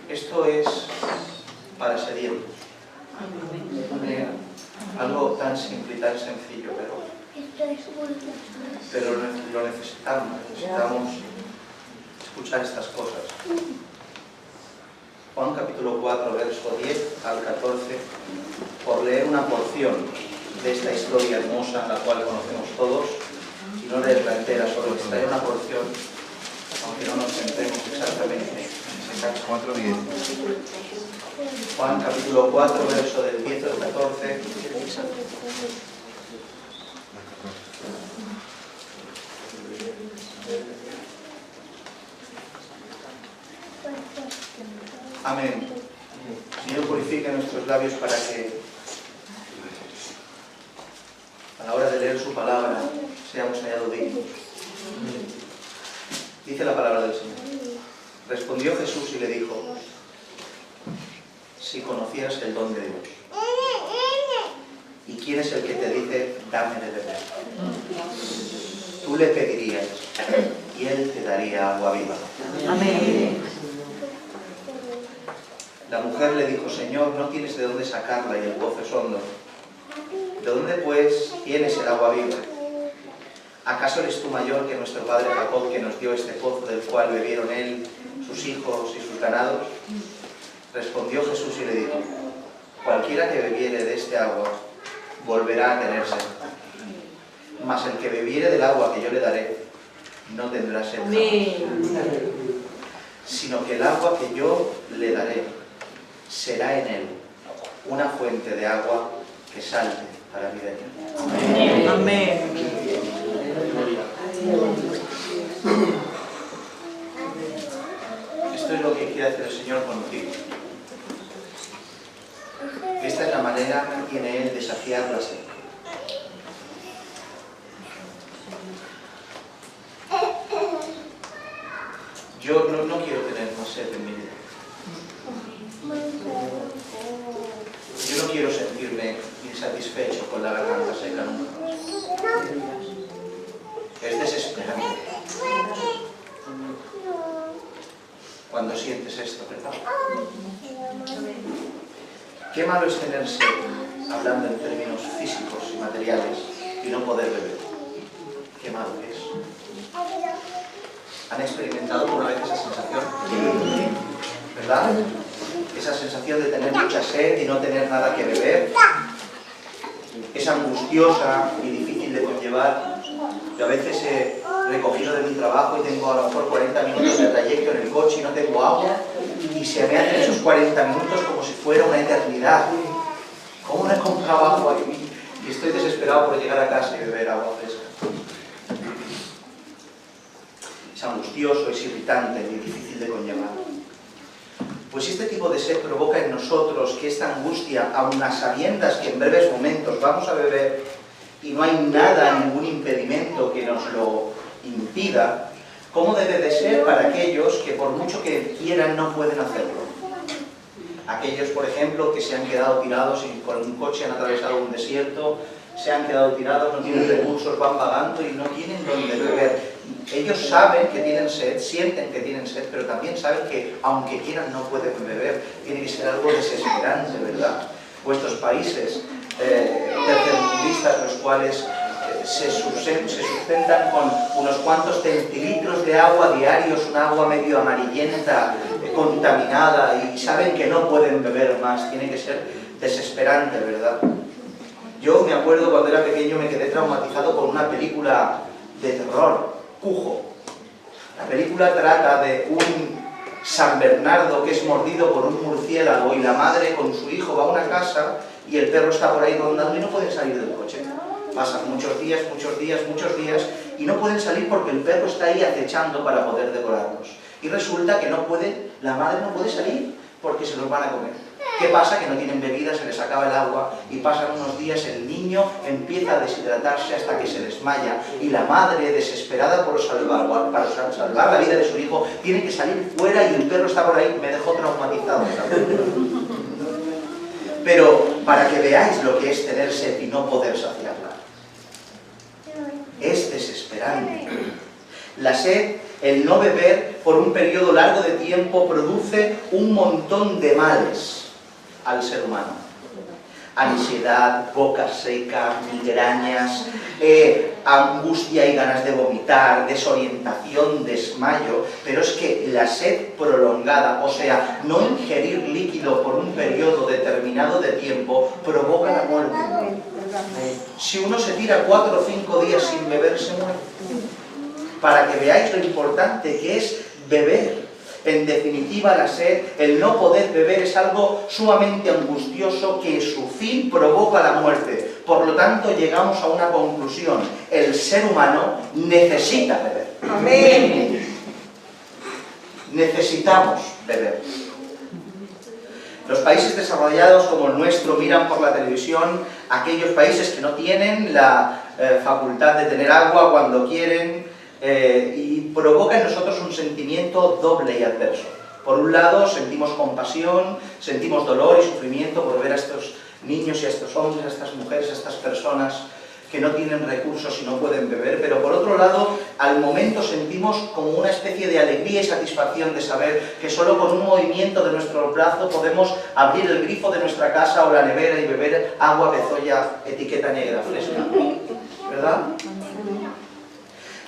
Esto es para sedientos. Algo tan simple y tan sencillo, pero lo necesitamos escuchar estas cosas. Juan capítulo 4, verso 10 al 14, por leer una porción de esta historia hermosa, la cual conocemos todos, y no leerla entera, solo extraer una porción, aunque no nos centremos exactamente en ese 4:10. Juan capítulo 4, verso del 10 al 14. Amén. Señor, purifica nuestros labios para que a la hora de leer su palabra seamos hallados dignos. Dice la palabra del Señor. Respondió Jesús y le dijo: si conocieras el don de Dios, ¿y quién es el que te dice dame de beber? Tú le pedirías y él te daría agua viva. Amén. La mujer le dijo: Señor, no tienes de dónde sacarla y el pozo es hondo. ¿De dónde pues tienes el agua viva? ¿Acaso eres tú mayor que nuestro padre Jacob, que nos dio este pozo del cual bebieron él, sus hijos y sus ganados? Respondió Jesús y le dijo: cualquiera que bebiere de este agua volverá a tener sed. Mas el que bebiere del agua que yo le daré no tendrá sed jamás, sino que el agua que yo le daré será en él una fuente de agua que salte para vida eterna. Amén. Esto es lo que quiere hacer el Señor contigo. Esta es la manera que tiene Él de saciar la sed. Yo no quiero tener más sed en mi vida. Yo no quiero sentirme insatisfecho con la garganta seca nunca más. Es desesperante cuando sientes esto, ¿verdad? Qué malo es tener sed, hablando en términos físicos y materiales, y no poder beber. Qué malo es. ¿Han experimentado alguna vez esa sensación? ¿Verdad? Esa sensación de tener mucha sed y no tener nada que beber. Es angustiosa y difícil de conllevar. Yo a veces he recogido de mi trabajo y tengo a lo mejor 40 minutos de trayecto en el coche y no tengo agua, y se me hacen esos 40 minutos como si fuera una eternidad. ¿Cómo no he comprado agua? Y estoy desesperado por llegar a casa y beber agua fresca. Es angustioso, es irritante y difícil de conllevar. Pues este tipo de sed provoca en nosotros que esta angustia, aun a sabiendas que en breves momentos vamos a beber y no hay nada, ningún impedimento que nos lo impida, ¿cómo debe de ser para aquellos que por mucho que quieran no pueden hacerlo? Aquellos, por ejemplo, que se han quedado tirados y con un coche han atravesado un desierto, se han quedado tirados, no tienen recursos, van vagando y no tienen dónde beber. Ellos saben que tienen sed, sienten que tienen sed, pero también saben que aunque quieran no pueden beber. Tiene que ser algo desesperante, ¿verdad? Vuestros países tercermundistas, los cuales se sustentan con unos cuantos centilitros de agua diarios, un agua medio amarillenta, contaminada, y saben que no pueden beber más. Tiene que ser desesperante, ¿verdad? Yo me acuerdo cuando era pequeño me quedé traumatizado con una película de terror, Cujo. La película trata de un San Bernardo que es mordido por un murciélago y la madre con su hijo va a una casa y el perro está por ahí rondando y no pueden salir del coche. Pasan muchos días y no pueden salir porque el perro está ahí acechando para poder devorarlos. Y resulta que la madre no puede salir porque se los van a comer. ¿Qué pasa? Que no tienen bebida, se les acaba el agua y pasan unos días, el niño empieza a deshidratarse hasta que se desmaya y la madre, desesperada para salvar la vida de su hijo, tiene que salir fuera y el perro está por ahí. Me dejó traumatizado. Pero para que veáis lo que es tener sed y no poder saciarla, es desesperante. La sed el no beber por un periodo largo de tiempo produce un montón de males al ser humano. Ansiedad, boca seca, migrañas, angustia y ganas de vomitar, desorientación, desmayo, pero es que la sed prolongada, o sea, no ingerir líquido por un periodo determinado de tiempo, provoca la muerte. Si uno se tira 4 o 5 días sin beber, se muere. Para que veáis lo importante que es beber. En definitiva, la sed, el no poder beber, es algo sumamente angustioso que en su fin provoca la muerte. Por lo tanto, llegamos a una conclusión. El ser humano necesita beber. Amén. Necesitamos beber. Los países desarrollados como el nuestro miran por la televisión aquellos países que no tienen la facultad de tener agua cuando quieren, y provoca en nosotros un sentimiento doble y adverso. Por un lado, sentimos compasión, sentimos dolor y sufrimiento por ver a estos niños y a estos hombres, a estas mujeres, a estas personas que no tienen recursos y no pueden beber, pero por otro lado, al momento sentimos como una especie de alegría y satisfacción de saber que solo con un movimiento de nuestro brazo podemos abrir el grifo de nuestra casa o la nevera y beber agua Bezoya etiqueta negra, fresca, ¿verdad?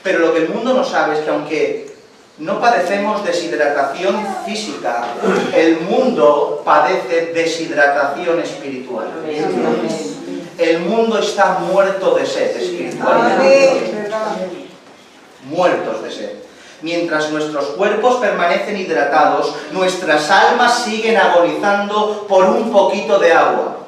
Pero lo que el mundo no sabe es que aunque no padecemos deshidratación física, el mundo padece deshidratación espiritual. El mundo está muerto de sed espiritual. Muertos de sed. Mientras nuestros cuerpos permanecen hidratados, nuestras almas siguen agonizando por un poquito de agua.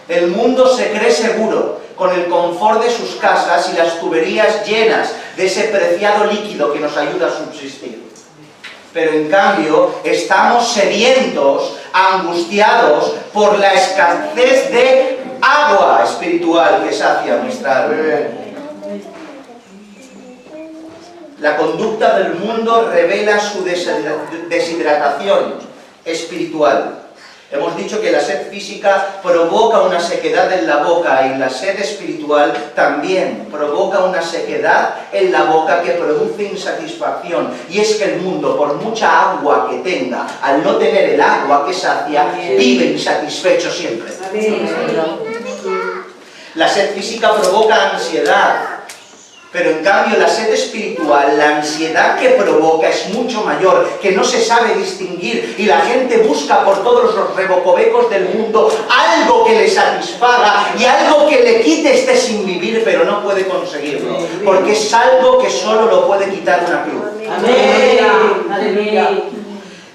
El mundo se cree seguro, con el confort de sus casas y las tuberías llenas de ese preciado líquido que nos ayuda a subsistir. Pero en cambio, estamos sedientos, angustiados por la escasez de agua espiritual que sacia nuestra alma. La conducta del mundo revela su deshidratación espiritual. Hemos dicho que la sed física provoca una sequedad en la boca y la sed espiritual también provoca una sequedad en la boca que produce insatisfacción. Y es que el mundo, por mucha agua que tenga, al no tener el agua que sacia, vive insatisfecho siempre. La sed física provoca ansiedad, pero en cambio la sed espiritual, la ansiedad que provoca es mucho mayor, que no se sabe distinguir, y la gente busca por todos los recovecos del mundo algo que le satisfaga y algo que le quite este sin vivir, pero no puede conseguirlo, porque es algo que solo lo puede quitar una cruz. Aleluya.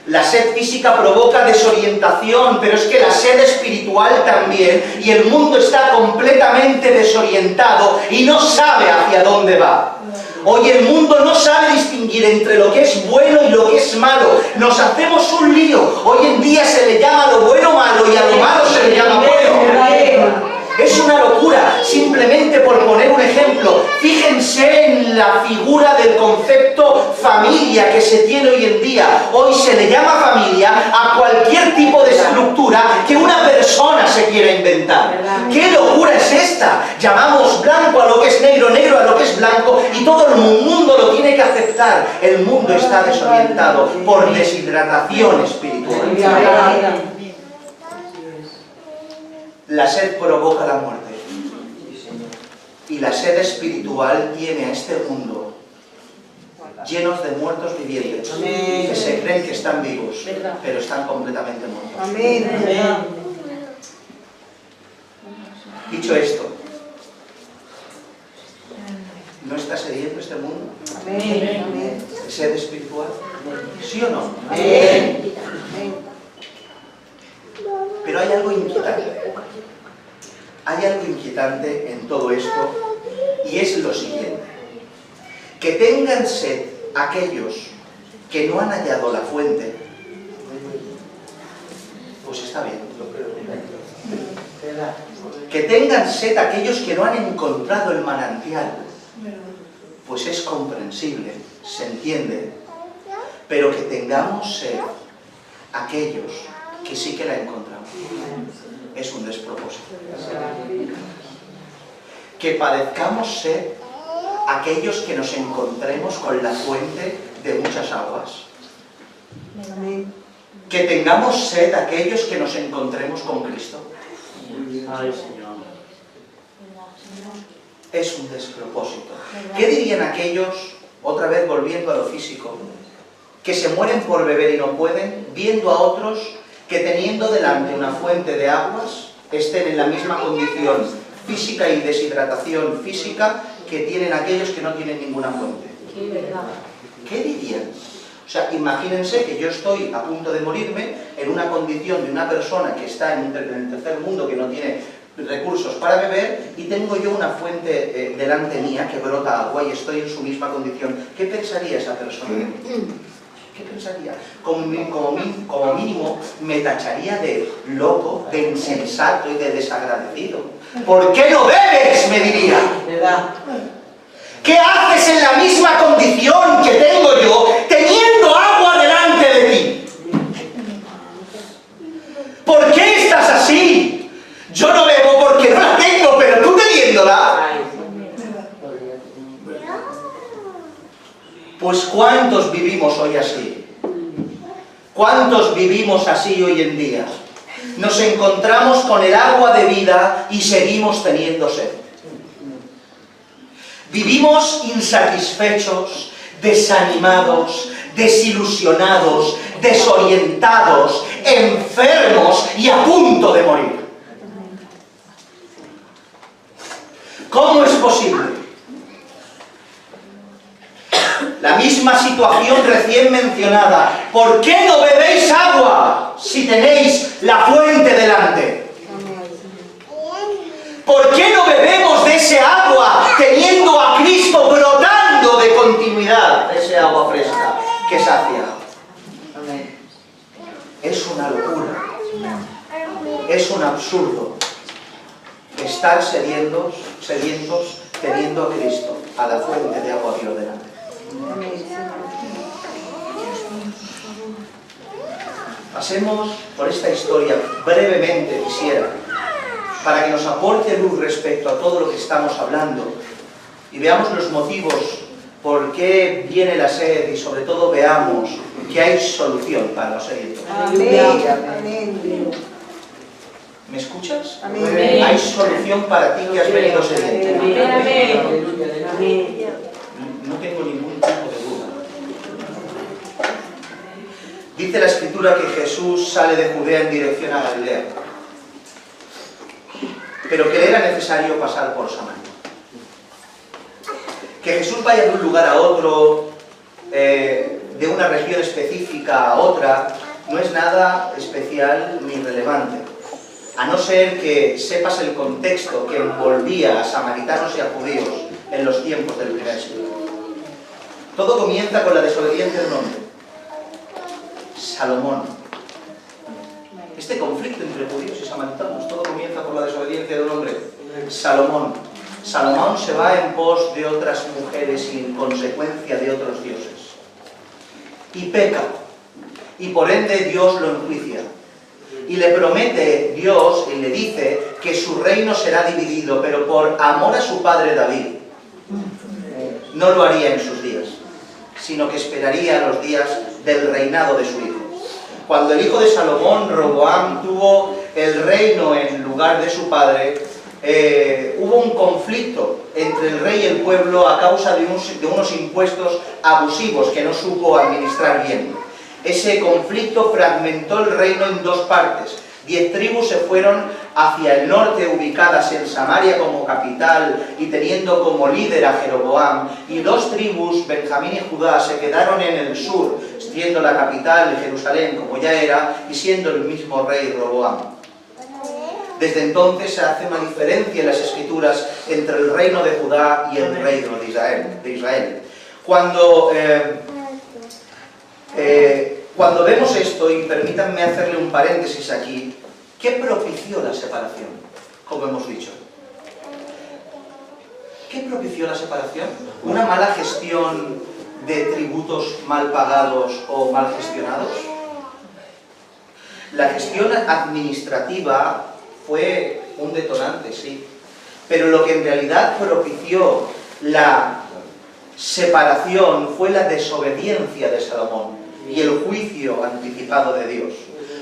La sed física provoca desorientación, pero es que la sed espiritual también, y el mundo está completamente desorientado y no sabe hacia dónde va. Hoy el mundo no sabe distinguir entre lo que es bueno y lo que es malo. Nos hacemos un lío. Hoy en día se le llama a lo bueno malo y a lo malo se le llama bueno. Es una locura, simplemente por poner un ejemplo. Fíjense en la figura del concepto familia que se tiene hoy en día. Hoy se le llama familia a cualquier tipo de estructura que una persona se quiera inventar. ¿Qué locura es esta? Llamamos blanco a lo que es negro, negro a lo que es blanco, y todo el mundo lo tiene que aceptar. El mundo está desorientado por deshidratación espiritual. La sed provoca la muerte. Y la sed espiritual tiene a este mundo llenos de muertos vivientes, que se creen que están vivos, pero están completamente muertos. Dicho esto, ¿no está sediento este mundo? ¿De sed espiritual? ¿Sí o no? Pero hay algo inquietante. Hay algo inquietante en todo esto, y es lo siguiente: que tengan sed aquellos que no han hallado la fuente, pues está bien. Que tengan sed aquellos que no han encontrado el manantial, pues es comprensible, se entiende. Pero que tengamos sed aquellos que sí que la encontramos, es un despropósito. Que padezcamos sed aquellos que nos encontremos con la fuente de muchas aguas. Que tengamos sed aquellos que nos encontremos con Cristo. Ay, Señor. Es un despropósito. ¿Qué dirían aquellos, otra vez volviendo a lo físico, que se mueren por beber y no pueden, viendo a otros que teniendo delante una fuente de aguas, estén en la misma condición física y deshidratación física que tienen aquellos que no tienen ninguna fuente? ¿Qué dirían? O sea, imagínense que yo estoy a punto de morirme en una condición de una persona que está en el tercer mundo, que no tiene recursos para beber, y tengo yo una fuente delante mía que brota agua y estoy en su misma condición. ¿Qué pensaría esa persona? ¿Qué pensaría? Como mínimo me tacharía de loco, de insensato y de desagradecido. ¿Por qué no bebes?, me diría. ¿Qué haces en la misma condición que tengo yo, teniendo agua delante de ti? ¿Por qué estás así? Yo no bebo porque no la tengo, pero tú teniéndola. Pues ¿cuántos vivimos hoy así? ¿Cuántos vivimos así hoy en día? Nos encontramos con el agua de vida y seguimos teniendo sed. Vivimos insatisfechos, desanimados, desilusionados, desorientados, enfermos y a punto de morir. ¿Cómo es posible? La misma situación recién mencionada. ¿Por qué no bebéis agua si tenéis la fuente delante? ¿Por qué no bebemos de ese agua teniendo a Cristo brotando de continuidad, de ese agua fresca que sacia? Es una locura, es un absurdo estar sedientos teniendo a Cristo, a la fuente de agua viva delante. Pasemos por esta historia brevemente, quisiera, para que nos aporte luz respecto a todo lo que estamos hablando y veamos los motivos por qué viene la sed y sobre todo veamos que hay solución para los sedientos. Amén. ¿Me escuchas? Amén. Hay solución para ti que has venido sediento. No tengo ningún tipo de duda. Dice la Escritura que Jesús sale de Judea en dirección a Galilea, pero que le era necesario pasar por Samaria. Que Jesús vaya de un lugar a otro, de una región específica a otra, no es nada especial ni relevante, a no ser que sepas el contexto que envolvía a samaritanos y a judíos en los tiempos del primer siglo. Todo comienza con la desobediencia de un hombre, Salomón. Este conflicto entre judíos y samaritanos, todo comienza por la desobediencia de un hombre, Salomón. Salomón se va en pos de otras mujeres y en consecuencia de otros dioses. Y peca. Y por ende Dios lo enjuicia. Y le promete Dios y le dice que su reino será dividido, pero por amor a su padre David, no lo haría en sus días, sino que esperaría los días del reinado de su hijo. Cuando el hijo de Salomón, Roboam, tuvo el reino en lugar de su padre, hubo un conflicto entre el rey y el pueblo a causa de unos impuestos abusivos que no supo administrar bien. Ese conflicto fragmentó el reino en dos partes. 10 tribus se fueron hacia el norte, ubicadas en Samaria como capital y teniendo como líder a Jeroboam, y 2 tribus, Benjamín y Judá, se quedaron en el sur, siendo la capital Jerusalén como ya era, y siendo el mismo rey Roboam. Desde entonces se hace una diferencia en las Escrituras entre el reino de Judá y el reino de Israel. Cuando vemos esto, y permítanme hacerle un paréntesis aquí, ¿qué propició la separación? Como hemos dicho. ¿Qué propició la separación? ¿Una mala gestión de tributos mal pagados o mal gestionados? La gestión administrativa fue un detonante, sí, pero lo que en realidad propició la separación fue la desobediencia de Salomón y el juicio anticipado de Dios.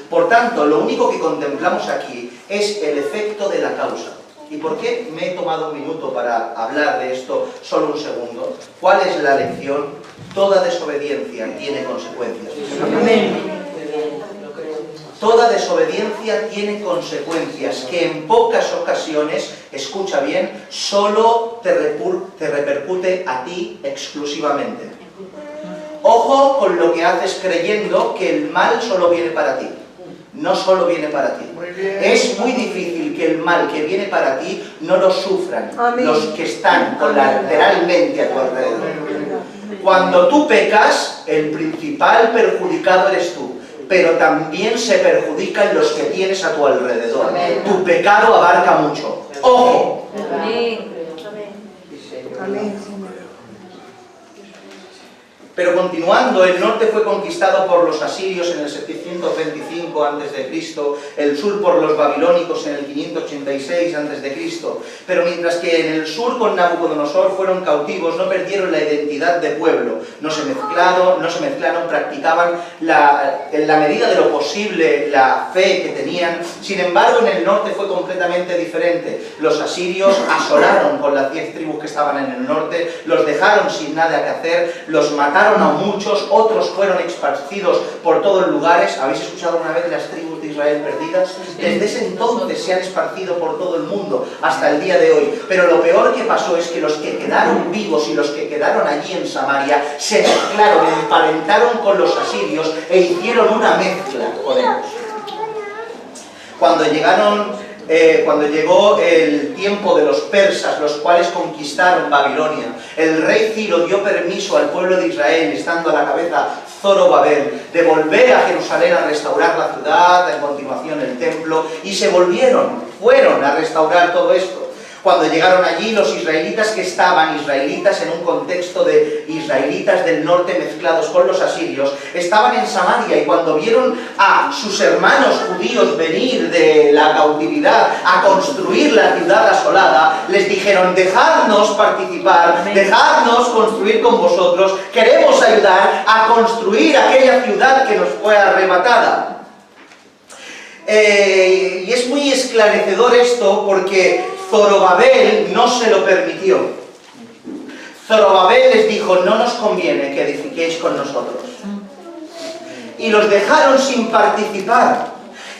Por tanto, lo único que contemplamos aquí es el efecto de la causa. ¿Y por qué me he tomado un minuto para hablar de esto, solo un segundo? ¿Cuál es la lección? Toda desobediencia tiene consecuencias. Amén. Toda desobediencia tiene consecuencias que en pocas ocasiones, escucha bien, solo te repercute a ti exclusivamente. Ojo con lo que haces creyendo que el mal solo viene para ti. No solo viene para ti. Es muy difícil que el mal que viene para ti no lo sufran los que están colateralmente a tu alrededor. Cuando tú pecas, el principal perjudicado eres tú. Pero también se perjudican los que tienes a tu alrededor. Tu pecado abarca mucho. ¡Ojo! Amén. Amén. Pero continuando, el norte fue conquistado por los asirios en el 725 a.C., el sur por los babilónicos en el 586 a.C., pero mientras que en el sur con Nabucodonosor fueron cautivos, no perdieron la identidad de pueblo, no se mezclaron, practicaban en la medida de lo posible la fe que tenían. Sin embargo, en el norte fue completamente diferente. Los asirios asolaron con las 10 tribus que estaban en el norte, los dejaron sin nada que hacer, los mataron a muchos, otros fueron esparcidos por todos los lugares. ¿Habéis escuchado alguna vez las tribus de Israel perdidas? Desde ese entonces se han esparcido por todo el mundo hasta el día de hoy. Pero lo peor que pasó es que los que quedaron vivos y los que quedaron allí en Samaria se mezclaron, emparentaron con los asirios e hicieron una mezcla con ellos. Cuando llegó el tiempo de los persas, los cuales conquistaron Babilonia, el rey Ciro dio permiso al pueblo de Israel, estando a la cabeza Zorobabel, de volver a Jerusalén a restaurar la ciudad, a continuación el templo, y fueron a restaurar todo esto. Cuando llegaron allí, los israelitas que estaban, israelitas en un contexto de israelitas del norte mezclados con los asirios, estaban en Samaria, y cuando vieron a sus hermanos judíos venir de la cautividad a construir la ciudad asolada, les dijeron: dejadnos participar, dejadnos construir con vosotros, queremos ayudar a construir aquella ciudad que nos fue arrebatada. Y es muy esclarecedor esto porque Zorobabel no se lo permitió. Zorobabel les dijo: no nos conviene que edifiquéis con nosotros. Y los dejaron sin participar.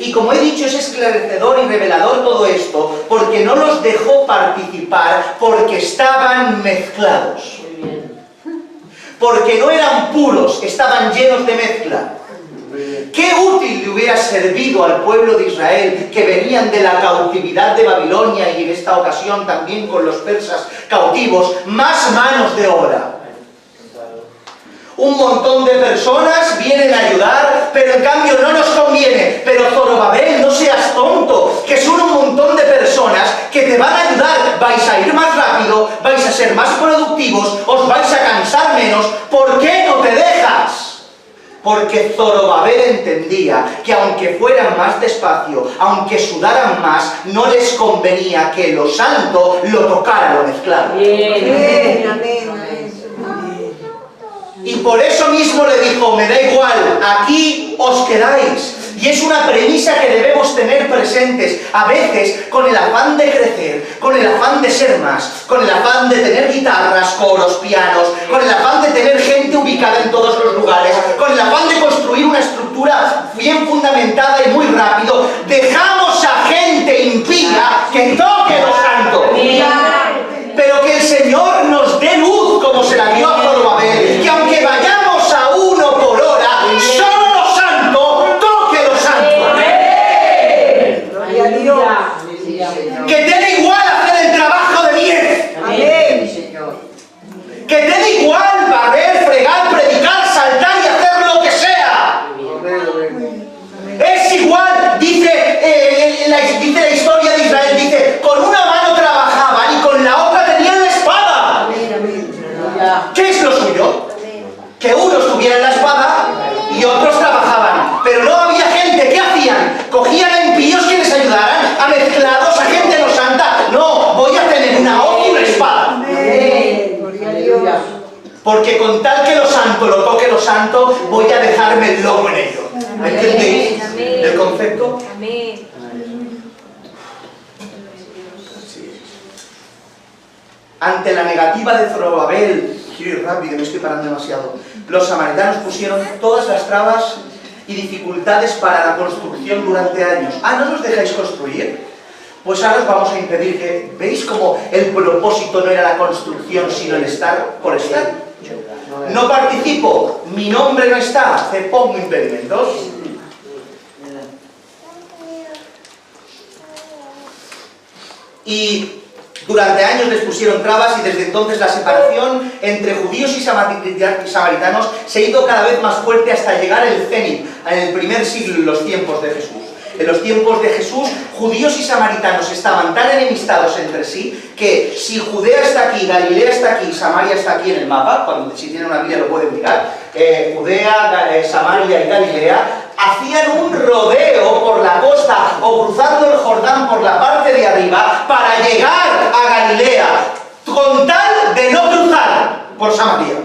Y como he dicho, es esclarecedor y revelador todo esto, porque no los dejó participar porque estaban mezclados. Porque no eran puros, estaban llenos de mezcla. Qué útil le hubiera servido al pueblo de Israel, que venían de la cautividad de Babilonia y en esta ocasión también con los persas cautivos, más manos de obra. Un montón de personas vienen a ayudar, pero en cambio no nos conviene. Pero Zorobabel, no seas tonto, que son un montón de personas que te van a ayudar. Vais a ir más rápido, vais a ser más productivos, os vais a cansar menos. ¿Por qué no te dejas? Porque Zorobabel entendía que aunque fueran más despacio, aunque sudaran más, no les convenía que lo santo lo tocara lo mezclado. Amén, amén, amén. Y por eso mismo le dijo: me da igual, aquí os quedáis. Y es una premisa que debemos tener presentes, a veces con el afán de crecer, con el afán de ser más, con el afán de tener guitarras, coros, pianos, con el afán de tener gente ubicada en todos los lugares, con el afán de construir una estructura bien fundamentada y muy rápido. Dejamos a gente impía que toque lo santo. Pero que el Señor nos dé luz como se la dio a Zorobabel, que aunque vayamos a 1 por hora, solo lo santo toque lo santo. Gloria a Dios. Que te dé igual hacer el trabajo de 10. Amén, Señor. Que te dé igual barrer, fregar, predicar, saltar y hacer lo que sea. Es igual, dice la historia de Israel, dice: con una mano trabajaban y con la otra tenían la espada. ¿Qué es lo suyo? Que unos tuvieran la espada y otros trabajaban. Pero no había gente. ¿Qué hacían? Cogían a impíos que les ayudaran, a mezclados, a gente no santa. No, voy a tener una hoz y una espada. Amén. Gloria a Dios. Porque con tal que lo santo lo toque lo santo, voy a dejarme loco en ello. ¿Entendéis el concepto? Amén. Ante la negativa de Zorobabel, quiero ir rápido, me estoy parando demasiado, los samaritanos pusieron todas las trabas y dificultades para la construcción durante años. ¿No nos dejáis construir? Pues ahora os vamos a impedir que... ¿Veis cómo el propósito no era la construcción, sino el estar por estar? No participo, mi nombre no está, te pongo impedimentos. Y durante años les pusieron trabas y desde entonces la separación entre judíos y samaritanos se ha ido cada vez más fuerte hasta llegar al cenit, en el primer siglo, en los tiempos de Jesús. En los tiempos de Jesús, judíos y samaritanos estaban tan enemistados entre sí que si Judea está aquí, Galilea está aquí, Samaria está aquí en el mapa, cuando si tienen una Biblia lo pueden mirar, Judea, Samaria y Galilea, hacían un rodeo por la costa o cruzando el Jordán por la parte de arriba para llegar a Galilea, con tal de no cruzar por Samaria.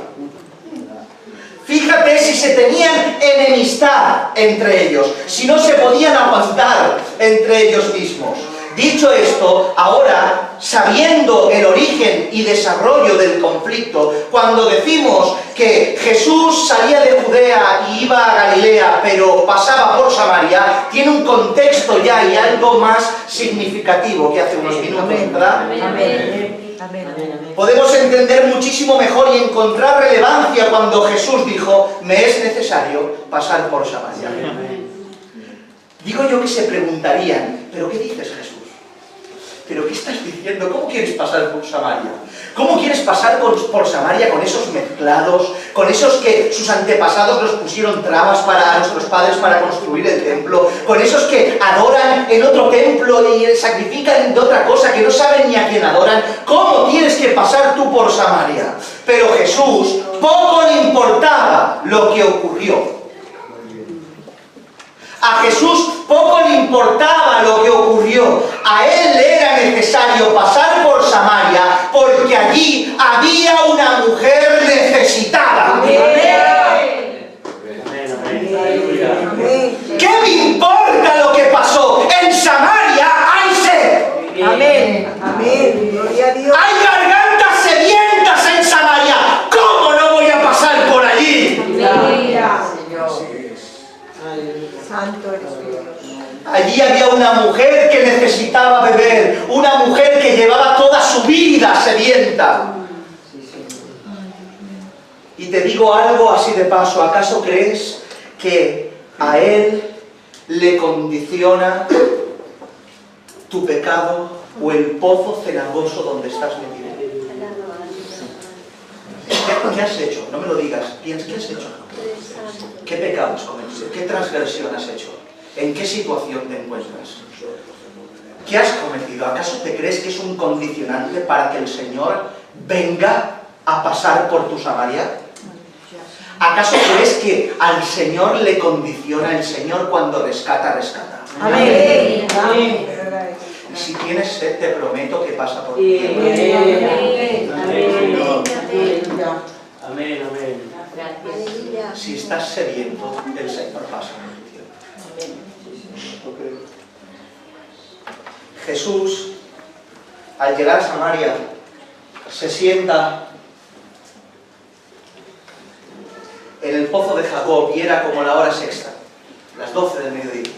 Fíjate si se tenían enemistad entre ellos, si no se podían aguantar entre ellos mismos. Dicho esto, ahora, sabiendo el origen y desarrollo del conflicto, cuando decimos que Jesús salía de Judea y iba a Galilea, pero pasaba por Samaria, tiene un contexto ya y algo más significativo que hace unos minutos, ¿verdad? Amén. Podemos entender muchísimo mejor y encontrar relevancia cuando Jesús dijo, me es necesario pasar por Samaria. Digo yo que se preguntarían, ¿pero qué dices, Jesús? ¿Pero qué estás diciendo? ¿Cómo quieres pasar por Samaria? ¿Cómo quieres pasar por Samaria con esos mezclados, con esos que sus antepasados nos pusieron trabas para nuestros padres para construir el templo, con esos que adoran en otro templo y sacrifican de otra cosa, que no saben ni a quién adoran? ¿Cómo tienes que pasar tú por Samaria? Pero Jesús poco le importaba lo que ocurrió. A Jesús poco le importaba lo que ocurrió. A él le era necesario pasar por Samaria porque allí había una mujer necesitada. ¿Qué me importa lo que pasó? En Samaria hay sed. Amén. Amén. Gloria a Dios. Hay gargantas sedientas en Samaria. ¿Cómo no voy a pasar por allí? Gloria, Señor. Santo eres Dios. Allí había una mujer que necesitaba beber, una mujer que llevaba toda su vida sedienta. Y te digo algo así de paso, ¿acaso crees que a él le condiciona tu pecado o el pozo cenagoso donde estás metido? ¿Qué has hecho? No me lo digas. Piensa, ¿qué has hecho? ¿Qué pecado has cometido? ¿Qué transgresión has hecho? ¿En qué situación te encuentras? ¿Qué has cometido? ¿Acaso te crees que es un condicionante para que el Señor venga a pasar por tu Samaria? ¿Acaso crees que al Señor le condiciona el Señor cuando rescata, rescata? Amén. Amén. Y si tienes sed, te prometo que pasa por tu Amén. tierra. Amén, amén. Si estás sediento, el Señor pasa por tu tierra. Jesús, al llegar a Samaria, se sienta en el pozo de Jacob y era como la hora sexta, las 12 del mediodía.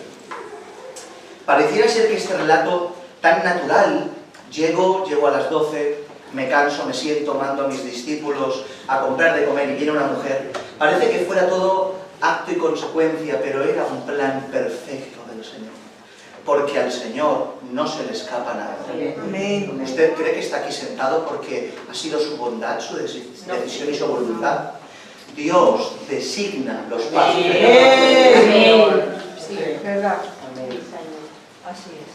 Pareciera ser que este relato tan natural, llego a las 12, me canso, me siento, mando a mis discípulos a comprar de comer y viene una mujer, parece que fuera todo acto y consecuencia, pero era un plan perfecto del Señor. Porque al Señor no se le escapa nada. Amén. ¿Usted cree que está aquí sentado porque ha sido su bondad, su decisión y su voluntad? Dios designa los pasos. ¿Verdad? Así es.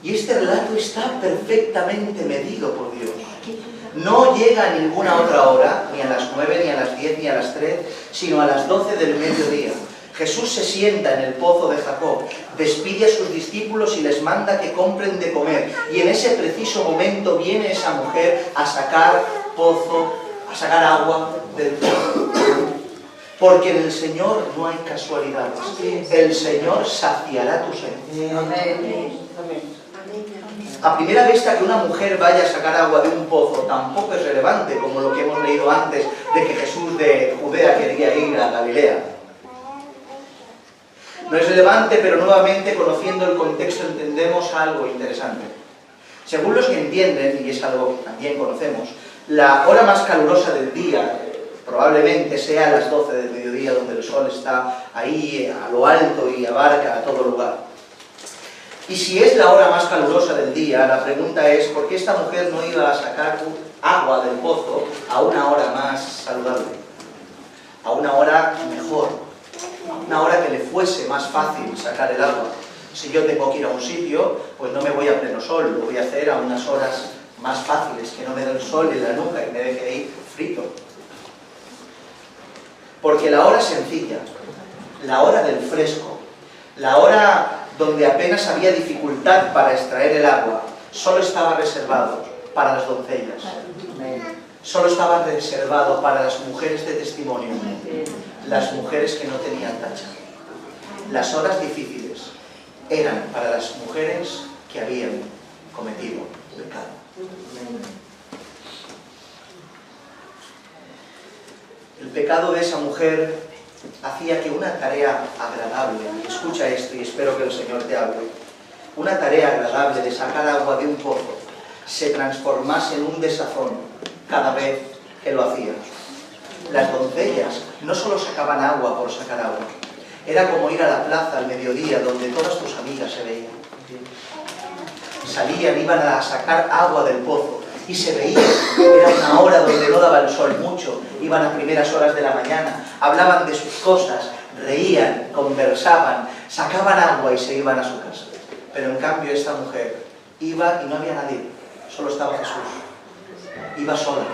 Y este relato está perfectamente medido por Dios. No llega a ninguna otra hora, ni a las 9, ni a las 10, ni a las 3, sino a las 12 del mediodía. Jesús se sienta en el pozo de Jacob, despide a sus discípulos y les manda que compren de comer. Y en ese preciso momento viene esa mujer a sacar pozo a sacar agua del pozo. Porque en el Señor no hay casualidades. El Señor saciará tu sed. A primera vista que una mujer vaya a sacar agua de un pozo tampoco es relevante, como lo que hemos leído antes de que Jesús de Judea quería ir a Galilea. No es relevante, pero nuevamente, conociendo el contexto, entendemos algo interesante. Según los que entienden, y es algo que también conocemos, la hora más calurosa del día probablemente sea a las 12 del mediodía, donde el sol está ahí a lo alto y abarca a todo lugar. Y si es la hora más calurosa del día, la pregunta es, ¿por qué esta mujer no iba a sacar agua del pozo a una hora más saludable? A una hora mejor, a una hora que le fuese más fácil sacar el agua. Si yo tengo que ir a un sitio, pues no me voy a pleno sol, lo voy a hacer a unas horas más fáciles, que no me dé el sol en la nuca y me deje ahí frito. Porque la hora sencilla, la hora del fresco, la hora donde apenas había dificultad para extraer el agua, solo estaba reservado para las doncellas. Solo estaba reservado para las mujeres de testimonio, las mujeres que no tenían tacha. Las horas difíciles eran para las mujeres que habían cometido pecado. El pecado de esa mujer hacía que una tarea agradable, escucha esto y espero que el Señor te hable, una tarea agradable de sacar agua de un pozo se transformase en un desazón cada vez que lo hacía. Las doncellas no solo sacaban agua por sacar agua, era como ir a la plaza al mediodía donde todas tus amigas se veían. Salían, iban a sacar agua del pozo y se veían. Era una hora donde no daba el sol mucho, iban a primeras horas de la mañana, hablaban de sus cosas, reían, conversaban, sacaban agua y se iban a su casa. Pero en cambio esta mujer iba y no había nadie, solo estaba Jesús. Iba sola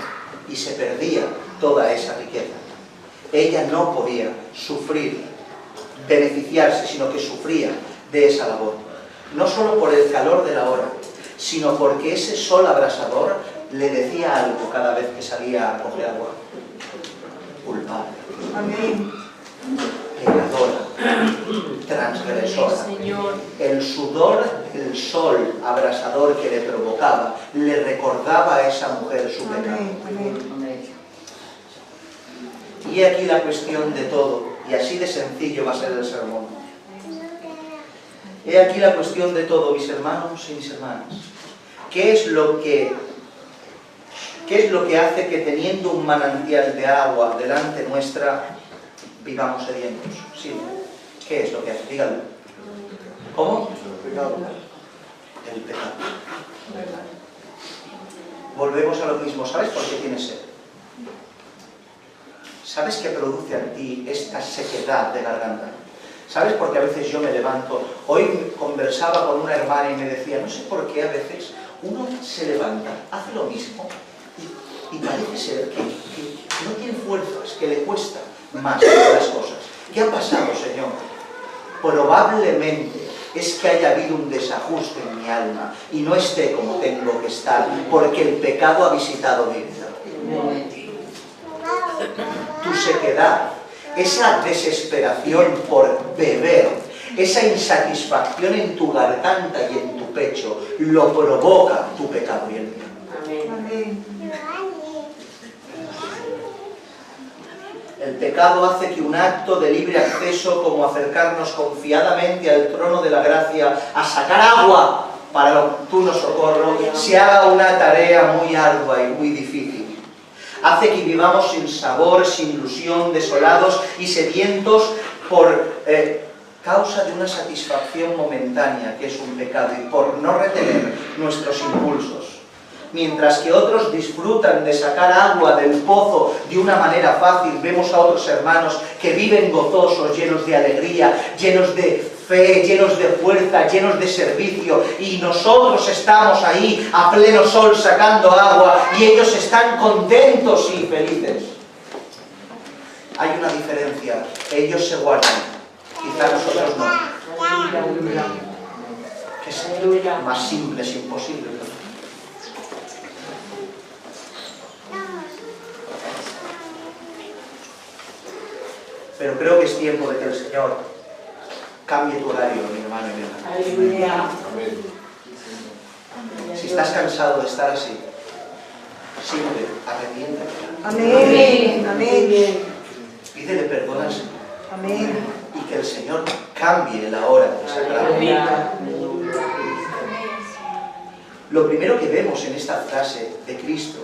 y se perdía toda esa riqueza. Ella no podía sufrir, beneficiarse, sino que sufría de esa labor. No solo por el calor de la hora, sino porque ese sol abrasador le decía algo cada vez que salía a coger agua. Culpable. Amén. Pecadora. Transgresora. El sudor del sol abrasador que le provocaba le recordaba a esa mujer su pecado. Y aquí la cuestión de todo, y así de sencillo va a ser el sermón. He aquí la cuestión de todo, mis hermanos y mis hermanas. ¿Qué es lo que hace que teniendo un manantial de agua delante nuestra, vivamos sedientos? Sí. ¿Qué es lo que hace? Díganlo. ¿Cómo? El pecado. Volvemos a lo mismo. ¿Sabes por qué tienes sed? ¿Sabes qué produce en ti esta sequedad de garganta? ¿Sabes por qué a veces yo me levanto? Hoy conversaba con una hermana y me decía, no sé por qué a veces uno se levanta, hace lo mismo y parece ser que no tiene fuerzas, que le cuesta más las cosas. ¿Qué ha pasado, Señor? Probablemente es que haya habido un desajuste en mi alma y no esté como tengo que estar, porque el pecado ha visitado mi vida. Tu sequedad, esa desesperación por beber, esa insatisfacción en tu garganta y en tu pecho, lo provoca tu pecado y el mío. Amén. El pecado hace que un acto de libre acceso, como acercarnos confiadamente al trono de la gracia, a sacar agua para el oportuno socorro, se haga una tarea muy ardua y muy difícil. Hace que vivamos sin sabor, sin ilusión, desolados y sedientos por causa de una satisfacción momentánea, que es un pecado, y por no retener nuestros impulsos. Mientras que otros disfrutan de sacar agua del pozo de una manera fácil, vemos a otros hermanos que viven gozosos, llenos de alegría, llenos de fe, llenos de fuerza, llenos de servicio, y nosotros estamos ahí a pleno sol sacando agua y ellos están contentos y felices. Hay una diferencia, ellos se guardan, quizá nosotros no. Que es más simple, es imposible. Pero creo que es tiempo de que el Señor cambie tu horario, mi hermano y mi hermana. Si estás cansado de estar así, simple, arrepiéntate. Amén. Amén. Pídele perdón al Señor. Amén. Y que el Señor cambie la hora de sagrado. Lo primero que vemos en esta frase de Cristo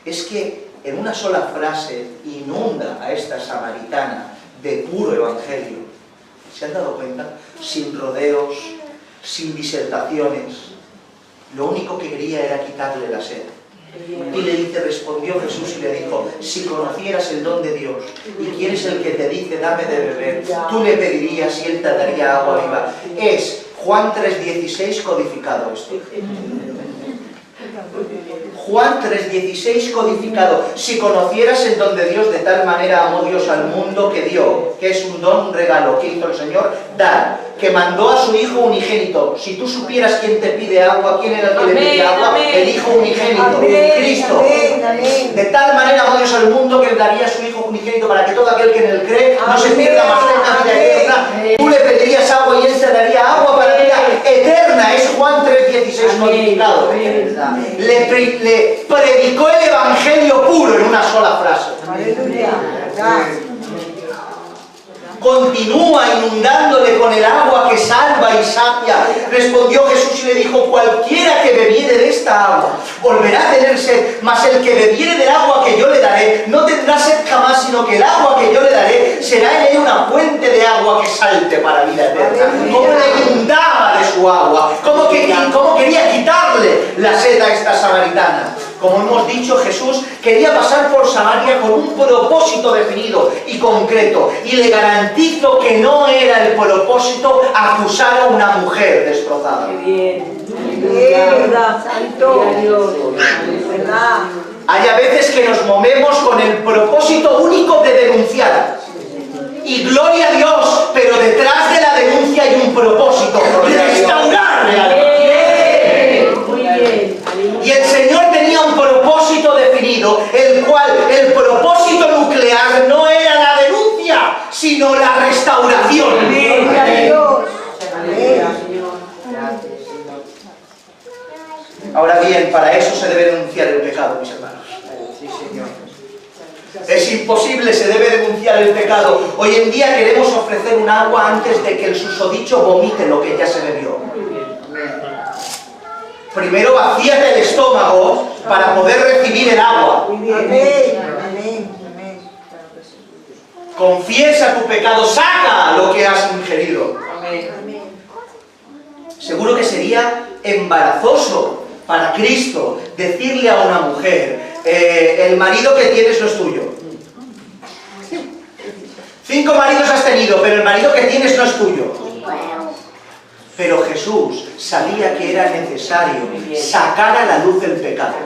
es que en una sola frase inunda a esta samaritana de puro evangelio. ¿Se han dado cuenta? Sin rodeos, sin disertaciones. Lo único que quería era quitarle la sed. Y le dice, respondió Jesús y le dijo, si conocieras el don de Dios y quién es el que te dice, dame de beber, tú le pedirías y él te daría agua viva. Es Juan 3:16 codificado esto. Juan 3:16 codificado. Si conocieras el don de Dios, de tal manera amó Dios al mundo que dio, que es un don, un regalo que hizo el Señor, dar, que mandó a su Hijo unigénito. Si tú supieras quién te pide agua, quién era el que le pide agua, el Hijo unigénito, Cristo. De tal manera amó Dios al mundo que le daría a su Hijo unigénito para que todo aquel que en él cree no se pierda, mas tenga vida eterna. Tú le pedirías agua y él te daría agua para vida eterna. Es Juan 3:16 codificado. Le predicó el evangelio puro en una sola frase. Continúa inundándole con el agua que salva y sacia. Respondió Jesús y le dijo, cualquiera que bebiere de esta agua volverá a tener sed, mas el que bebiere del agua que yo le daré no tendrá sed jamás, sino que el agua que yo le daré será en él una fuente de agua que salte para vida eterna. Cómo le inundaba de su agua, cómo quería quitarle la sed a esta samaritana. Como hemos dicho, Jesús quería pasar por Samaria con un propósito definido y concreto. Y le garantizo que no era el propósito acusar a una mujer destrozada. Hay a veces que nos movemos con el propósito único de denunciar. Y gloria a Dios, pero detrás de la denuncia hay un propósito, restaurar la denuncia. Y el Señor tenía un propósito definido, el cual, el propósito nuclear no era la denuncia, sino la restauración. Ahora bien, para eso se debe denunciar el pecado, mis hermanos. Es imposible, se debe denunciar el pecado. Hoy en día queremos ofrecer un agua antes de que el susodicho vomite lo que ya se bebió. Primero vacíate el estómago para poder recibir el agua. Confiesa tu pecado, saca lo que has ingerido. Seguro que sería embarazoso para Cristo decirle a una mujer, el marido que tienes no es tuyo. 5 maridos has tenido, pero el marido que tienes no es tuyo. Pero Jesús sabía que era necesario sacar a la luz el pecado.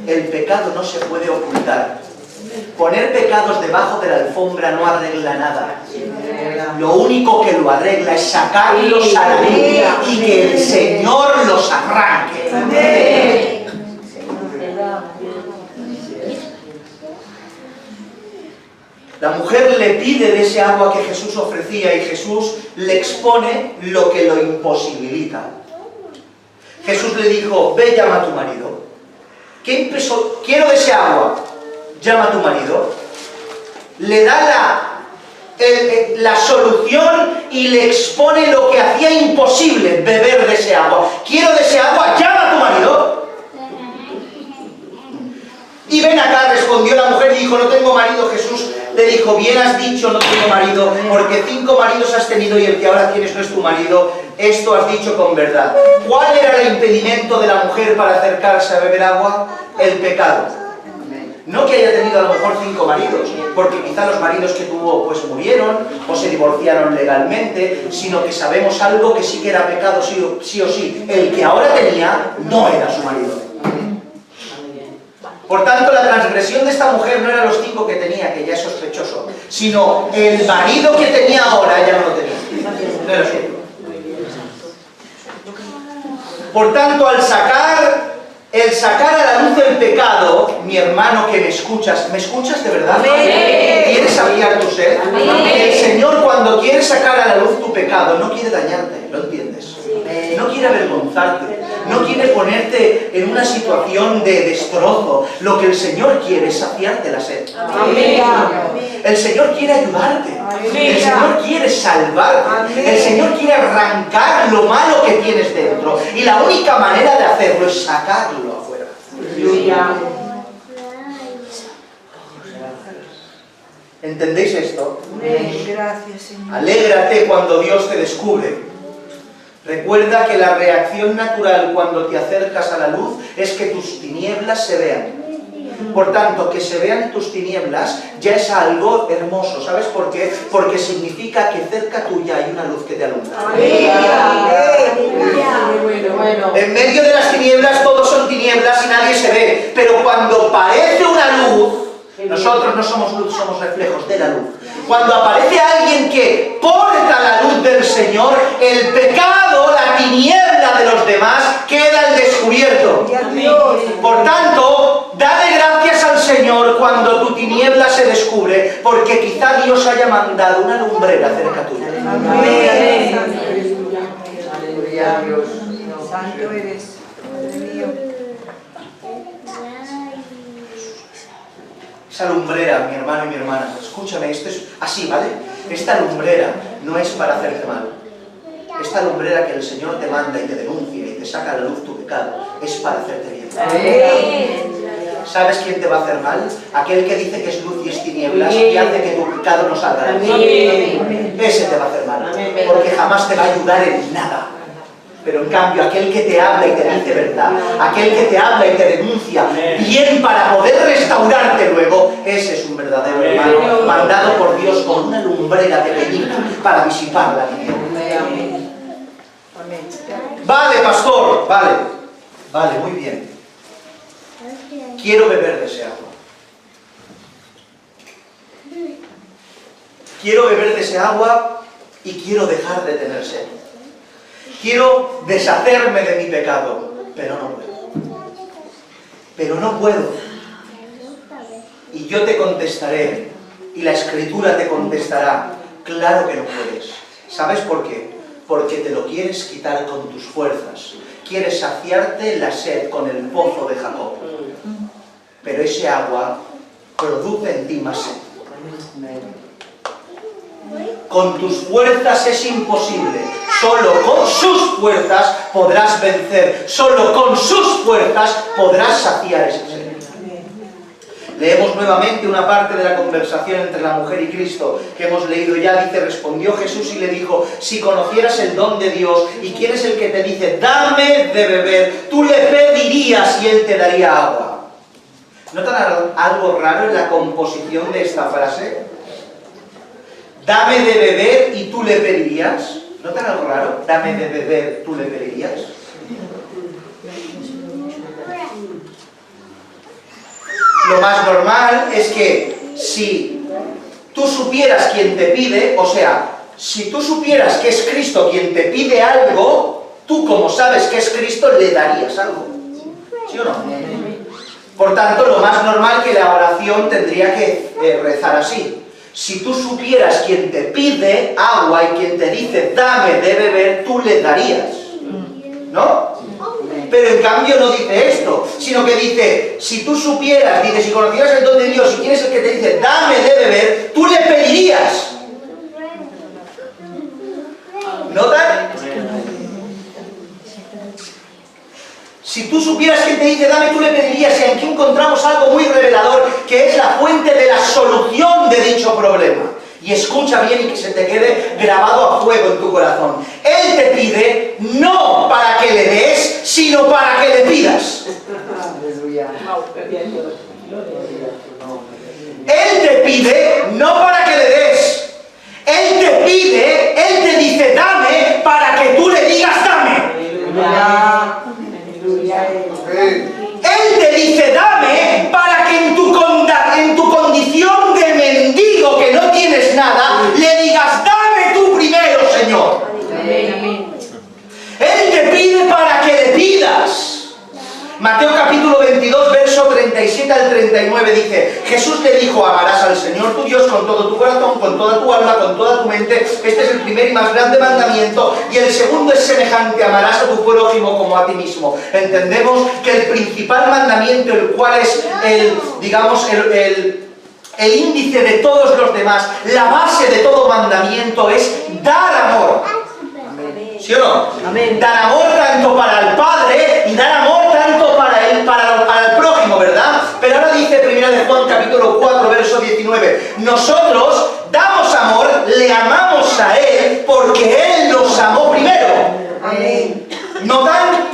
El pecado no se puede ocultar. Poner pecados debajo de la alfombra no arregla nada. Lo único que lo arregla es sacarlos a la luz y que el Señor los arranque. La mujer le pide de ese agua que Jesús ofrecía y Jesús le expone lo que lo imposibilita. Jesús le dijo, ve, llama a tu marido. ¿Qué empezó? Quiero de ese agua. Llama a tu marido. Le da la solución y le expone lo que hacía imposible, beber de ese agua. Quiero de ese agua, llama a tu marido. Y ven acá, respondió la mujer y dijo, no tengo marido. Jesús le dijo, bien has dicho, no tengo marido, porque 5 maridos has tenido y el que ahora tienes no es tu marido. Esto has dicho con verdad. ¿Cuál era el impedimento de la mujer para acercarse a beber agua? El pecado. No que haya tenido a lo mejor 5 maridos, porque quizá los maridos que tuvo pues murieron o se divorciaron legalmente, sino que sabemos algo que sí que era pecado sí o sí. El que ahora tenía no era su marido. Por tanto, la transgresión de esta mujer no era los 5 que tenía, que ya es sospechoso, sino el marido que tenía ahora ya no lo tenía. No era suyo. Por tanto, al sacar El sacar a la luz el pecado, mi hermano que me escuchas de verdad? Amén. ¿Quieres saciar tu sed? Amén. El Señor cuando quiere sacar a la luz tu pecado no quiere dañarte, ¿lo entiendes? No quiere avergonzarte, no quiere ponerte en una situación de destrozo. Lo que el Señor quiere es saciarte la sed. Amén. El Señor quiere ayudarte. Amén. El Señor quiere salvarte. Amén. El Señor quiere arrancar lo malo que tienes dentro. Y la única manera de hacerlo es sacarlo afuera. ¿Entendéis esto? Amén. Gracias, Señor. Alégrate cuando Dios te descubre. Recuerda que la reacción natural cuando te acercas a la luz es que tus tinieblas se vean. Por tanto, que se vean tus tinieblas ya es algo hermoso. ¿Sabes por qué? Porque significa que cerca tuya hay una luz que te alumbra. Amén. En medio de las tinieblas todos son tinieblas y nadie se ve. Pero cuando aparece una luz, nosotros no somos luz, somos reflejos de la luz. Cuando aparece alguien que porta la luz del Señor, el pecado, la tiniebla de los demás queda al descubierto. Por tanto, dale gracias al Señor cuando tu tiniebla se descubre, porque quizá Dios haya mandado una lumbrera cerca tuya. Amén. Aleluya, Dios. Santo eres, Padre mío. Esa lumbrera, mi hermano y mi hermana, escúchame, esto es así, ¿vale? Esta lumbrera no es para hacerte mal. Esta lumbrera que el Señor te manda y te denuncia y te saca a la luz tu pecado, es para hacerte bien. ¿Sabes quién te va a hacer mal? Aquel que dice que es luz y es tinieblas y hace que tu pecado no salga. Ese te va a hacer mal, porque jamás te va a ayudar en nada. Pero en cambio, aquel que te habla y te dice verdad, aquel que te habla y te denuncia bien para poder restaurarte luego, ese es un verdadero hermano, mandado por Dios con una lumbrera pequeñita para disipar la tiniebla. Vale, pastor, vale. Vale, muy bien. Quiero beber de ese agua. Quiero beber de ese agua y quiero dejar de tener sed. Quiero deshacerme de mi pecado, pero no puedo. Pero no puedo. Y yo te contestaré, y la Escritura te contestará, claro que no puedes. ¿Sabes por qué? Porque te lo quieres quitar con tus fuerzas. Quieres saciarte la sed con el pozo de Jacob. Pero ese agua produce en ti más sed. Con tus fuerzas es imposible. Solo con sus fuerzas podrás vencer. Solo con sus fuerzas podrás saciar esa sed. Leemos nuevamente una parte de la conversación entre la mujer y Cristo que hemos leído ya. Dice, respondió Jesús y le dijo, si conocieras el don de Dios y quién es el que te dice, dame de beber, tú le pedirías y él te daría agua. ¿Notan algo raro en la composición de esta frase? Dame de beber y tú le pedirías. ¿Notan algo raro? Dame de beber, tú le pedirías. Lo más normal es que si tú supieras quién te pide, o sea, si tú supieras que es Cristo quien te pide algo, tú como sabes que es Cristo le darías algo. ¿Sí o no? Por tanto, lo más normal que la oración tendría que rezar así. Si tú supieras quién te pide agua y quien te dice dame de beber, tú le darías. ¿No? Pero en cambio no dice esto, sino que dice, si tú supieras, dice, si conocieras el don de Dios y quién es el que te dice dame de beber, tú le pedirías. ¿Notan? Si tú supieras quién te dice dame, tú le pedirías. Y aquí encontramos algo muy revelador, que es la fuente de la solución de dicho problema. Y escucha bien y que se te quede grabado a fuego en tu corazón. Él te pide no para que le des, sino para que le pidas. Él te pide no para que le des. Él te pide, Él te dice dame para que tú le digas dame. Él te dice dame para que en tu condición de mendigo que no tienes nada, le digas dame tú primero, Señor. Él te pide para que le pidas. Mateo capítulo Señor tu Dios con todo tu corazón, con toda tu alma, con toda tu mente. Este es el primer y más grande mandamiento. Y el segundo es semejante, amarás a tu prójimo como a ti mismo. Entendemos que el principal mandamiento, el cual es el índice de todos los demás, la base de todo mandamiento es dar amor. ¿Sí o no? Amén. Dar amor tanto para el Padre y dar amor tanto para el prójimo, ¿verdad? Pero ahora dice 1 de Juan capítulo 4, verso 19, nosotros damos amor, le amamos a Él porque Él nos amó primero. Amén. ¿Notan?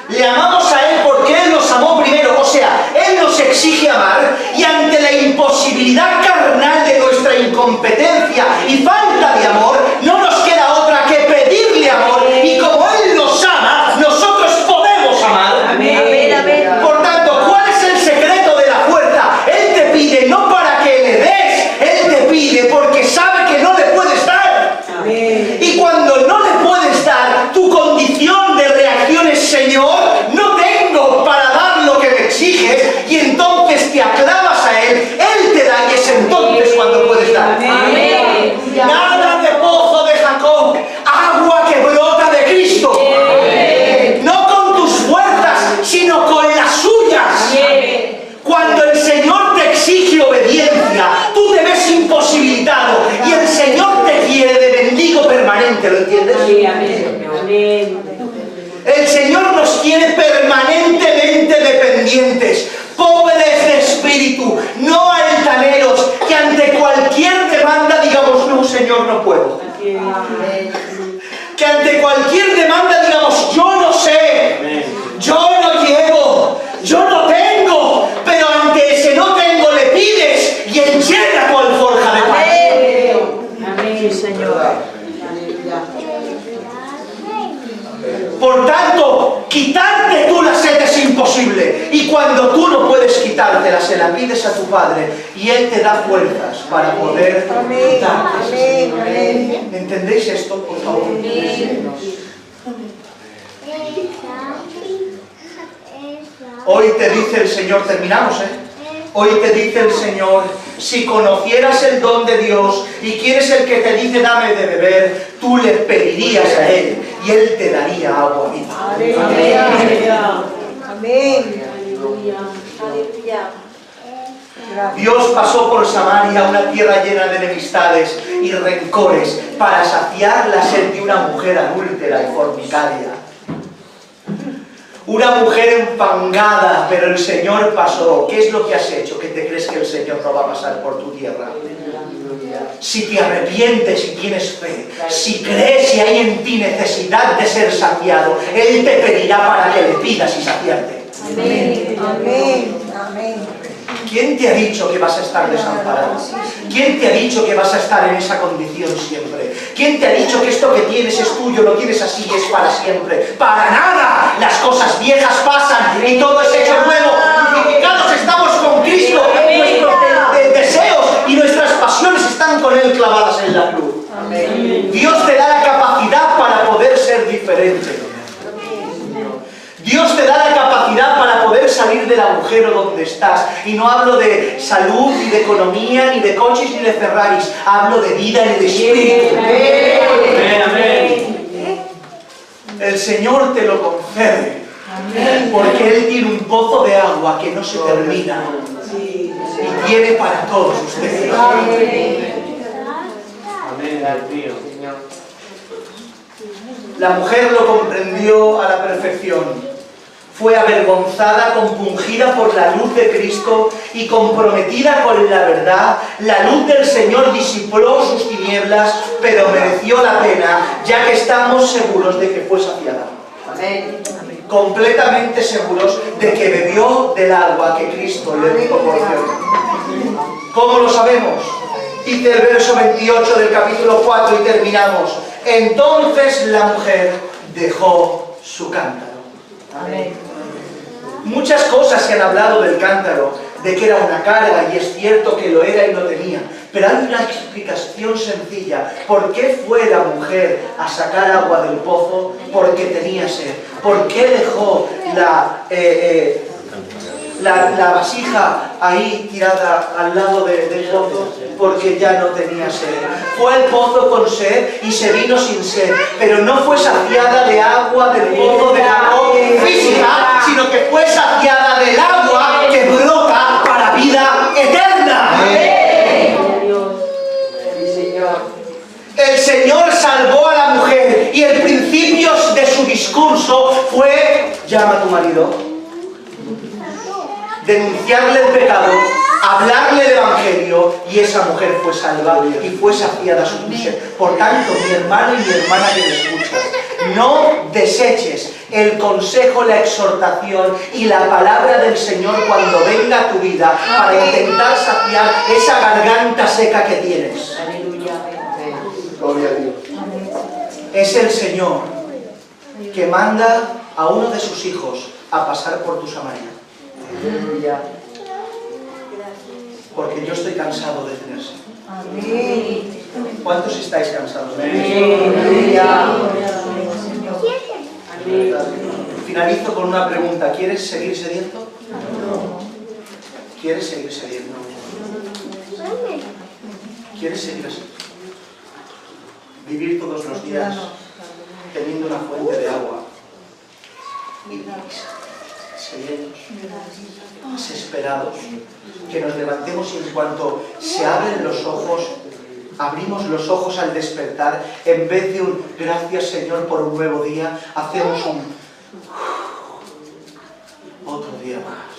Le amamos a Él porque Él nos amó primero, o sea, Él nos exige amar y ante la imposibilidad carnal de nuestra incompetencia y falta de amor, no nos queda otra que pedirle amor y como Él nos ama, nosotros podemos amar. Amén. Amén. Por tanto, ¿cuál es el secreto de la fuerza? Él te pide no para que le des, Él te pide porque sabe que no le puedes dar. Amén. Y cuando no le puedes dar, tu condición de reacción es, Señor, no tengo para dar lo que me exiges, y entonces te aclavas a Él te da, y es entonces cuando puedes dar. Amén. Nada de pozo de Jacob, agua que brota de Cristo. No con tus fuerzas, sino con las suyas. Cuando el Señor te exige obediencia, tú te ves imposibilitado y el Señor te quiere de mendigo permanente, ¿lo entiendes? Amén. El Señor nos quiere permanentemente dependientes, pobres de espíritu, no altaneros, que ante cualquier demanda digamos, no, Señor, no puedo. Que ante cualquier demanda digamos, yo no sé, yo no llego, yo no tengo, pero ante ese no tengo le pides y Él llena tu alforja de paz. Amén, Señor. Por tanto, quitarte tú la sed es imposible. Y cuando tú no puedes quitártela, se la pides a tu Padre y Él te da fuerzas para poder quitarte. ¿Entendéis esto, por favor? Hoy te dice el Señor, terminamos, Hoy te dice el Señor, si conocieras el don de Dios y quieres el que te dice dame de beber, tú le pedirías a Él y Él te daría agua viva. Amén. Dios pasó por Samaria, una tierra llena de enemistades y rencores, para saciar la sed de una mujer adúltera y fornicaria. Una mujer enfangada, pero el Señor pasó. ¿Qué es lo que has hecho? ¿Que te crees que el Señor no va a pasar por tu tierra? Si te arrepientes y tienes fe, si crees y hay en ti necesidad de ser saciado, Él te pedirá para que le pidas y saciarte. Amén. Amén. Amén. ¿Quién te ha dicho que vas a estar desamparado? ¿Quién te ha dicho que vas a estar en esa condición siempre? ¿Quién te ha dicho que esto que tienes es tuyo, lo tienes así y es para siempre? ¡Para nada! Las cosas viejas pasan y todo es hecho nuevo. Vivificados estamos con Cristo. Nuestros deseos y nuestras pasiones están con Él clavadas en la cruz. Dios te da la capacidad para poder ser diferente. Dios te da la capacidad para poder salir del agujero donde estás. Y no hablo de salud, ni de economía, ni de coches, ni de Ferraris. Hablo de vida y de espíritu. Amén, amén. El Señor te lo concede. Porque Él tiene un pozo de agua que no se termina. Y tiene para todos ustedes. Amén, Dios mío. La mujer lo comprendió a la perfección. Fue avergonzada, compungida por la luz de Cristo y comprometida con la verdad. La luz del Señor disipó sus tinieblas, pero mereció la pena, ya que estamos seguros de que fue saciada. Amén. Completamente seguros de que bebió del agua que Cristo le proporcionó. ¿Cómo lo sabemos? Dice el verso 28 del capítulo 4 y terminamos. Entonces la mujer dejó su cántaro. Amén. Muchas cosas se han hablado del cántaro, de que era una carga, y es cierto que lo era y lo tenía. Pero hay una explicación sencilla. ¿Por qué fue la mujer a sacar agua del pozo? Porque tenía sed. ¿Por qué dejó la vasija ahí tirada al lado del pozo porque ya no tenía sed. Fue al pozo con sed y se vino sin sed, pero no fue saciada de agua del pozo de Jacob física, sino que fue saciada del agua que brota para vida eterna. El Señor salvó a la mujer y el principio de su discurso fue: llama a tu marido, denunciarle el pecado, hablarle el evangelio, y esa mujer fue salvada y fue saciada su sed. Por tanto, mi hermano y mi hermana que me escuchas, no deseches el consejo, la exhortación y la palabra del Señor cuando venga a tu vida para intentar saciar esa garganta seca que tienes. Gloria a Dios. Es el Señor que manda a uno de sus hijos a pasar por tu Samaria. Porque yo estoy cansado de tener sed. ¿Cuántos estáis cansados de tener sed? Finalizo con una pregunta. ¿Quieres seguir sediento? ¿Quieres seguir sediento? ¿Quieres seguir así? Vivir todos los días teniendo una fuente de agua y sedientos, desesperados, que nos levantemos y en cuanto se abren los ojos, abrimos los ojos al despertar, en vez de un gracias Señor por un nuevo día, hacemos un otro día más,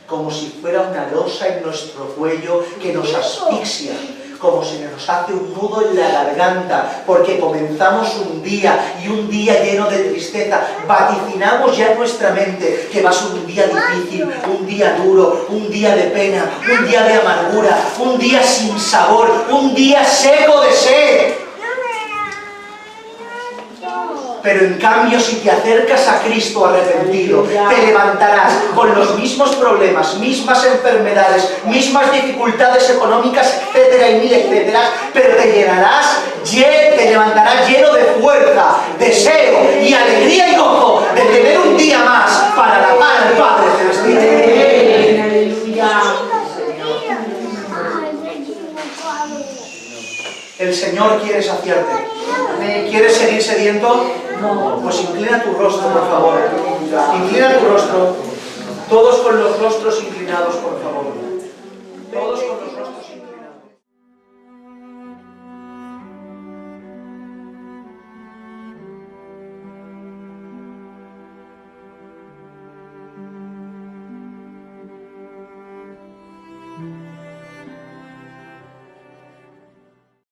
como si fuera una losa en nuestro cuello que nos asfixia, como se nos hace un nudo en la garganta, porque comenzamos un día y un día lleno de tristeza. Vaticinamos ya en nuestra mente que va a ser un día difícil, un día duro, un día de pena, un día de amargura, un día sin sabor, un día seco de sed. Pero en cambio, si te acercas a Cristo arrepentido, te levantarás con los mismos problemas, mismas enfermedades, mismas dificultades económicas, etcétera y mil etcétera, pero te levantarás lleno de fuerza, deseo y alegría y gozo de tener un día más para alabar al Padre Celestial. El Señor quiere saciarte. ¿Quieres seguir sediento? Pues inclina tu rostro, por favor. Inclina tu rostro. Todos con los rostros inclinados, por favor.